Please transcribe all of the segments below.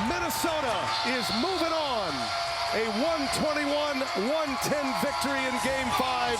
Minnesota is moving on. A 121-110 victory in Game 5.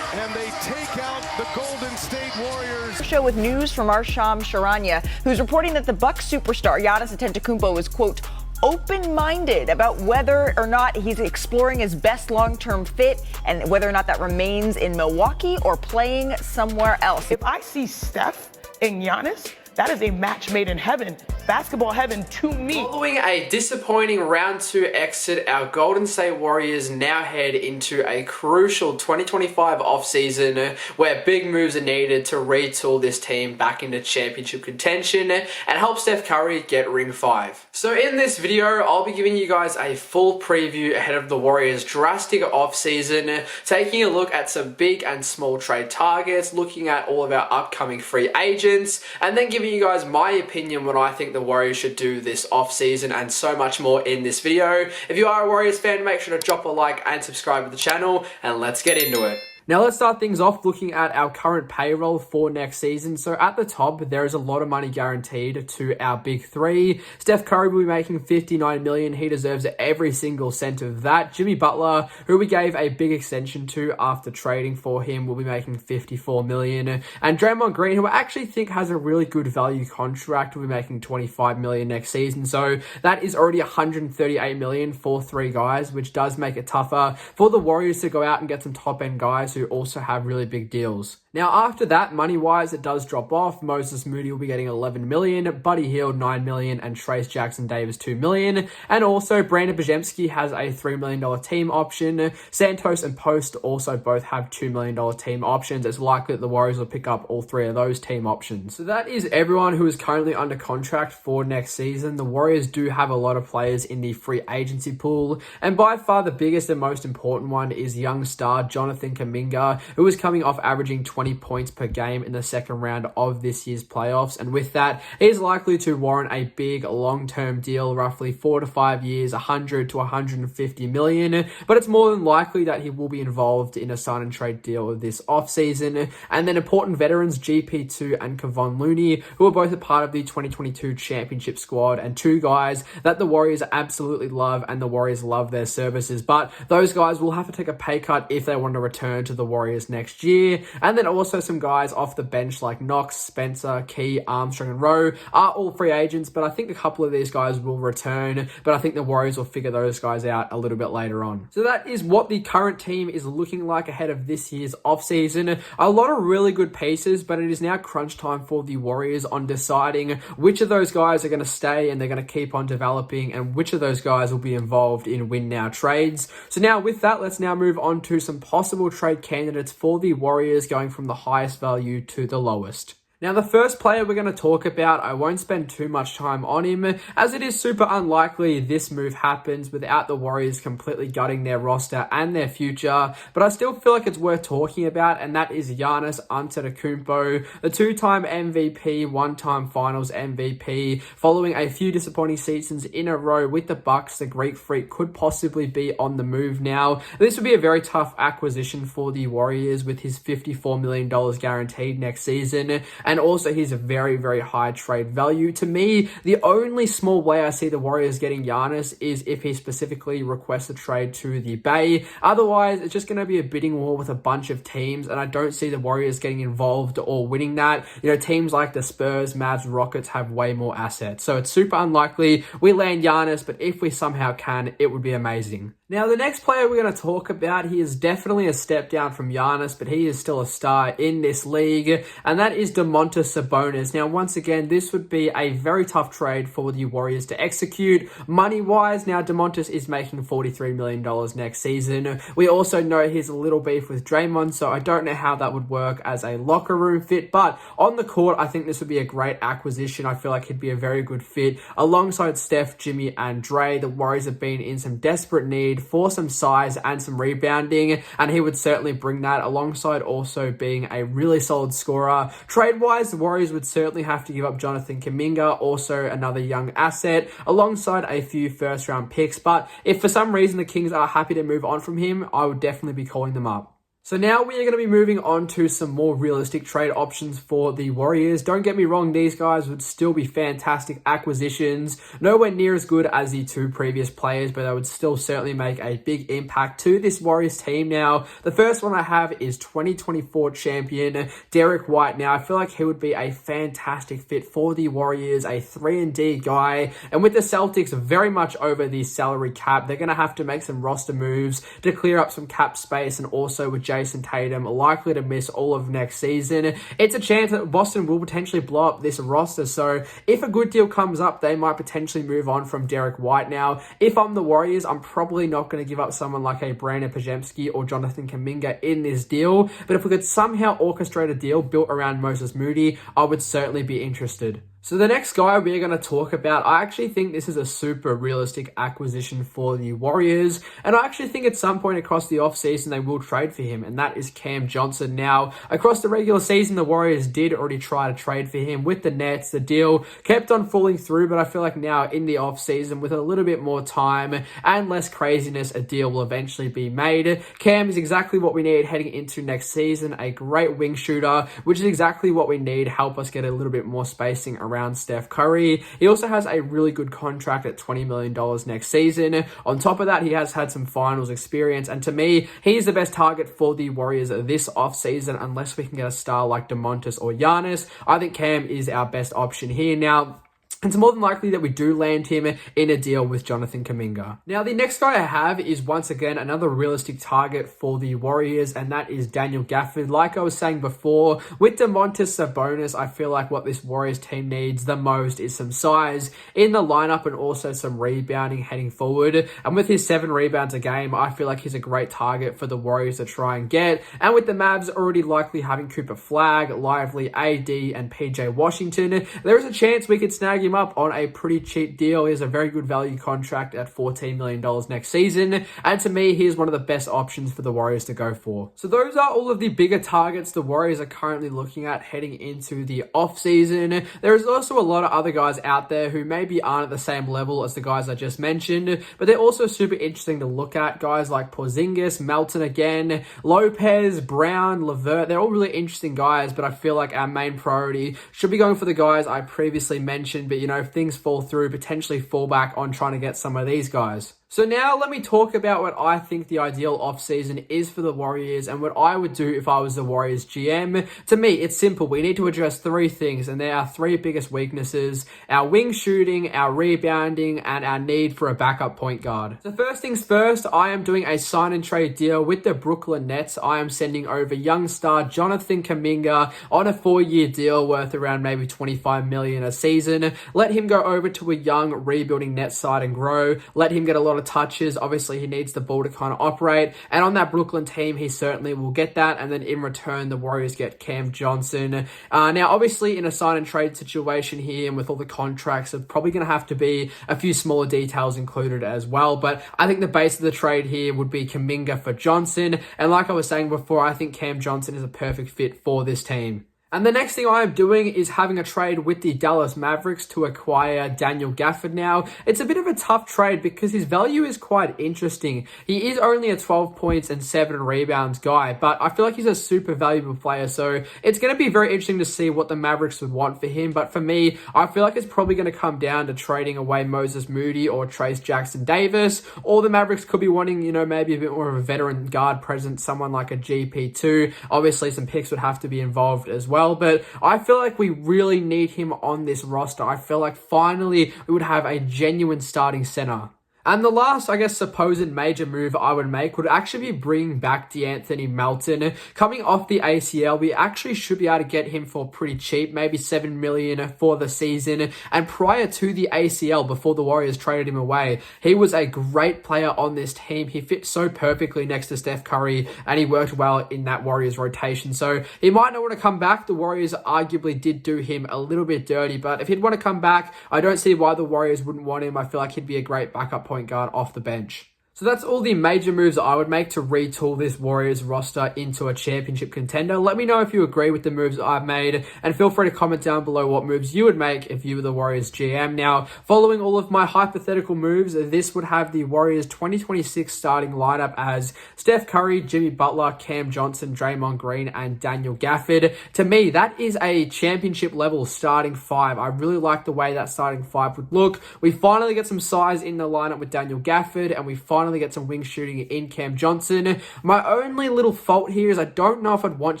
And they take out the Golden State Warriors. Show with news from our Shams Charania, who's reporting that the Bucks superstar Giannis Antetokounmpo is, quote, open-minded about whether or not he's exploring his best long-term fit and whether or not that remains in Milwaukee or playing somewhere else. If I see Steph and Giannis, that is a match made in heaven. Basketball heaven to me. Following a disappointing round 2 exit, our Golden State Warriors now head into a crucial 2025 offseason where big moves are needed to retool this team back into championship contention and help Steph Curry get ring 5. So in this video, I'll be giving you guys a full preview ahead of the Warriors' drastic offseason, taking a look at some big and small trade targets, looking at all of our upcoming free agents, and then giving you guys my opinion what I think the Warriors should do this offseason and so much more in this video. If you are a Warriors fan, make sure to drop a like and subscribe to the channel, and let's get into it. Now let's start things off looking at our current payroll for next season. So at the top, there is a lot of money guaranteed to our big three. Steph Curry will be making $59 million. He deserves every single cent of that. Jimmy Butler, who we gave a big extension to after trading for him, will be making $54 million. And Draymond Green, who I actually think has a really good value contract, will be making $25 million next season. So that is already $138 million for 3 guys, which does make it tougher for the Warriors to go out and get some top-end guys who also have really big deals. Now, after that, money-wise, it does drop off. Moses Moody will be getting $11 million, Buddy Hield $9 million, and Trace Jackson-Davis $2 million. And also, Brandon Bajemski has a $3 million team option. Santos and Post also both have $2 million team options. It's likely that the Warriors will pick up all 3 of those team options. So that is everyone who is currently under contract for next season. The Warriors do have a lot of players in the free agency pool, and by far the biggest and most important one is young star Jonathan Kuminga, who is coming off averaging 20 points per game in the second round of this year's playoffs. And with that, he is likely to warrant a big long-term deal, roughly 4 to 5 years, 100 to 150 million. But it's more than likely that he will be involved in a sign and trade deal this offseason. And then important veterans GP2 and Kevon Looney, who are both a part of the 2022 championship squad, and 2 guys that the Warriors absolutely love, and the Warriors love their services. But those guys will have to take a pay cut if they want to return to the Warriors next year. And then also some guys off the bench like Knox, Spencer, Key, Armstrong, and Rowe are all free agents, but I think a couple of these guys will return, but I think the Warriors will figure those guys out a little bit later on. So that is what the current team is looking like ahead of this year's offseason. A lot of really good pieces, but it is now crunch time for the Warriors on deciding which of those guys are going to stay and they're going to keep on developing, and which of those guys will be involved in win now trades. So now with that, let's now move on to some possible trade candidates for the Warriors, going from the highest value to the lowest. Now, the first player we're going to talk about, I won't spend too much time on him, as it is super unlikely this move happens without the Warriors completely gutting their roster and their future, but I still feel like it's worth talking about, and that is Giannis Antetokounmpo, the 2-time MVP, 1-time Finals MVP. Following a few disappointing seasons in a row with the Bucks, the Greek Freak could possibly be on the move now. This would be a very tough acquisition for the Warriors with his $54 million guaranteed next season, and also his very, very high trade value. To me, the only small way I see the Warriors getting Giannis is if he specifically requests a trade to the Bay. Otherwise, it's just going to be a bidding war with a bunch of teams, and I don't see the Warriors getting involved or winning that. You know, teams like the Spurs, Mavs, Rockets have way more assets. So it's super unlikely we land Giannis, but if we somehow can, it would be amazing. Now, the next player we're going to talk about, he is definitely a step down from Giannis, but he is still a star in this league, and that is Domantas Sabonis. Now, once again, this would be a very tough trade for the Warriors to execute. Money-wise, now Domantas is making $43 million next season. We also know he's a little beef with Draymond, so I don't know how that would work as a locker room fit, but on the court, I think this would be a great acquisition. I feel like he'd be a very good fit alongside Steph, Jimmy, and Dre. The Warriors have been in some desperate need for some size and some rebounding, and he would certainly bring that, alongside also being a really solid scorer. Trade-wise, the Warriors would certainly have to give up Jonathan Kuminga, also another young asset, alongside a few first-round picks, but if for some reason the Kings are happy to move on from him, I would definitely be calling them up. So now we are going to be moving on to some more realistic trade options for the Warriors. Don't get me wrong, these guys would still be fantastic acquisitions. Nowhere near as good as the two previous players, but they would still certainly make a big impact to this Warriors team. Now, the first one I have is 2024 champion Derek White. Now, I feel like he would be a fantastic fit for the Warriors, a 3-and-D guy. And with the Celtics very much over the salary cap, they're going to have to make some roster moves to clear up some cap space, and also with Jason Tatum likely to miss all of next season, it's a chance that Boston will potentially blow up this roster. So if a good deal comes up, they might potentially move on from Derek White. Now, if I'm the Warriors, I'm probably not going to give up someone like a Brandon Pajemski or Jonathan Kuminga in this deal. But if we could somehow orchestrate a deal built around Moses Moody, I would certainly be interested. So the next guy we're going to talk about, I actually think this is a super realistic acquisition for the Warriors. And I actually think at some point across the offseason, they will trade for him. And that is Cam Johnson. Now, across the regular season, the Warriors did already try to trade for him with the Nets. The deal kept on falling through. But I feel like now in the offseason, with a little bit more time and less craziness, a deal will eventually be made. Cam is exactly what we need heading into next season. A great wing shooter, which is exactly what we need. Help us get a little bit more spacing around Steph Curry. He also has a really good contract at $20 million next season. On top of that, he has had some finals experience, and to me, he's the best target for the Warriors this offseason, unless we can get a star like DeMontis or Giannis. I think Cam is our best option here. Now, it's more than likely that we do land him in a deal with Jonathan Kuminga. Now, the next guy I have is once again another realistic target for the Warriors, and that is Daniel Gafford. Like I was saying before, with Domantas Sabonis, I feel like what this Warriors team needs the most is some size in the lineup and also some rebounding heading forward. And with his 7 rebounds a game, I feel like he's a great target for the Warriors to try and get. And with the Mavs already likely having Cooper Flagg, Lively, AD, and PJ Washington, there is a chance we could snag him up on a pretty cheap deal. He has a very good value contract at $14 million next season, and to me, he is one of the best options for the Warriors to go for. So those are all of the bigger targets the Warriors are currently looking at heading into the offseason. There is also a lot of other guys out there who maybe aren't at the same level as the guys I just mentioned, but they're also super interesting to look at. Guys like Porzingis, Melton again, Lopez, Brown, LeVert, they're all really interesting guys, but I feel like our main priority should be going for the guys I previously mentioned. But you know, if things fall through, potentially fall back on trying to get some of these guys. So now let me talk about what I think the ideal offseason is for the Warriors and what I would do if I was the Warriors GM. To me, it's simple. We need to address 3 things, and they're our 3 biggest weaknesses: our wing shooting, our rebounding, and our need for a backup point guard. So first things first, I am doing a sign and trade deal with the Brooklyn Nets. I am sending over young star Jonathan Kuminga on a 4-year deal worth around maybe $25 million a season. Let him go over to a young rebuilding Nets side and grow. Let him get a lot of touches. Obviously, he needs the ball to kind of operate, and on that Brooklyn team, he certainly will get that. And then in return, the Warriors get Cam Johnson. Now, obviously, in a sign and trade situation here, and with all the contracts, there's probably going to have to be a few smaller details included as well. But I think the base of the trade here would be Kuminga for Johnson. And like I was saying before, I think Cam Johnson is a perfect fit for this team. And the next thing I am doing is having a trade with the Dallas Mavericks to acquire Daniel Gafford. Now, it's a bit of a tough trade because his value is quite interesting. He is only a 12 points and 7 rebounds guy, but I feel like he's a super valuable player. So it's going to be very interesting to see what the Mavericks would want for him. But for me, I feel like it's probably going to come down to trading away Moses Moody or Trace Jackson Davis, or the Mavericks could be wanting, you know, maybe a bit more of a veteran guard presence, someone like a GP2. Obviously, some picks would have to be involved as well. But I feel like we really need him on this roster. I feel like finally we would have a genuine starting center. And the last, I guess, supposed major move I would make would actually be bringing back DeAnthony Melton. Coming off the ACL, we actually should be able to get him for pretty cheap, maybe $7 million for the season. And prior to the ACL, before the Warriors traded him away, he was a great player on this team. He fit so perfectly next to Steph Curry, and he worked well in that Warriors rotation. So he might not want to come back. The Warriors arguably did do him a little bit dirty, but if he'd want to come back, I don't see why the Warriors wouldn't want him. I feel like he'd be a great backup point guard off the bench. So that's all the major moves I would make to retool this Warriors roster into a championship contender. Let me know if you agree with the moves I've made, and feel free to comment down below what moves you would make if you were the Warriors GM. Now, following all of my hypothetical moves, this would have the Warriors 2026 starting lineup as Steph Curry, Jimmy Butler, Cam Johnson, Draymond Green, and Daniel Gafford. To me, that is a championship level starting five. I really like the way that starting five would look. We finally get some size in the lineup with Daniel Gafford, and we finally get some wing shooting in Cam Johnson. My only little fault here is I don't know if I'd want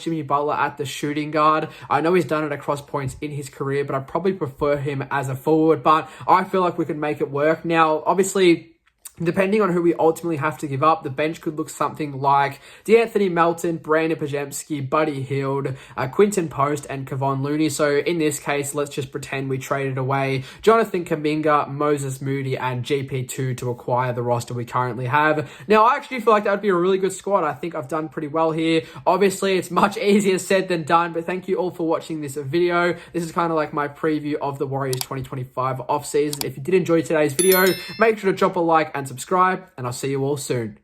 Jimmy Butler at the shooting guard. I know he's done it across points in his career, but I probably prefer him as a forward, but I feel like we can make it work. Now, obviously, depending on who we ultimately have to give up, the bench could look something like D'Anthony Melton, Brandon Pajemski, Buddy Hield, Quinton Post, and Kevon Looney. So in this case, let's just pretend we traded away Jonathan Kuminga, Moses Moody, and GP2 to acquire the roster we currently have. Now, I actually feel like that would be a really good squad. I think I've done pretty well here. Obviously, it's much easier said than done, but thank you all for watching this video. This is kind of like my preview of the Warriors 2025 offseason. If you did enjoy today's video, make sure to drop a like and subscribe, and I'll see you all soon.